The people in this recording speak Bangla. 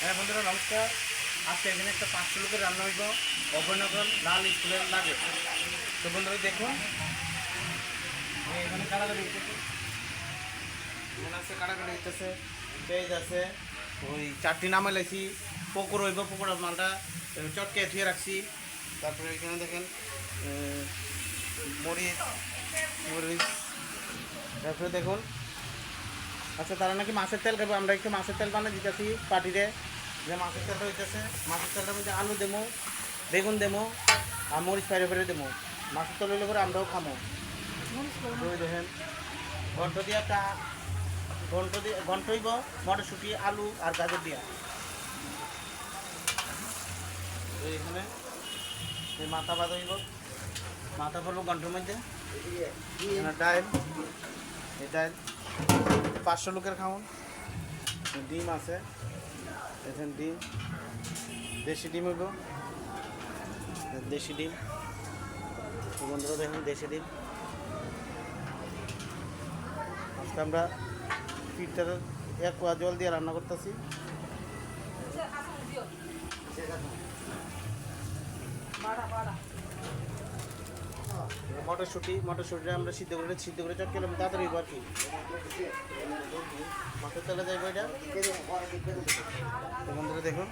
হ্যাঁ বন্ধুরা নমস্কার। আজকে এখানে একটা 500 লোকের রান্না হইব অভয়নগর লাল স্কুলের লাগে। তো বন্ধুরা দেখুন এখানে কাটাকাটি হইতেছে, এখানে আছে কাটাকাটি হইতেছে, পেঁয়াজ আছে, ওই চারটি নামে লাইছি, পকোড়া হইব, পকোড়া মালটা চটকে ধুয়ে রাখছি। তারপরে এখানে দেখেন মরিচ মরিচ, তারপরে দেখুন আচ্ছা তারা নাকি মাছের তেল খাবে, আমরা একটু মাছের তেল বানিয়ে দিতেছি পার্টিতে। যে মাছের তেলটা হইতেছে, মাছের তেলটার মধ্যে আলু দেবো, বেগুন দেবো আর মরিচ ফেরে ফেরে দেবো। মাছের তেল হইলে করে আমরাও খামো। দেখেন ঘন্ট দিয়ে একটা ঘন্ট হইব মটরশুঁটি আলু আর গাজর দিয়া। এখানে এই মাথা বাদ হইব, মাথা পড়বো ঘন্টার মধ্যে। ডাইল, এই ডাইল 500 লোকের খাওয়ান। ডিম আছে, এখানে ডিম, দেশি ডিম হইব, দেশি ডিম। বন্ধুরা দেখুন দেশি ডিম। আজকে আমরা ফিল্টার 1 কোয়া জল দিয়ে রান্না করতেছি। মটরশুঁটি আমরা সিদ্ধ করে চটকে তাড়াতাড়ি আর কি মাছের তেলে যাইব এটা। বন্ধুরা দেখুন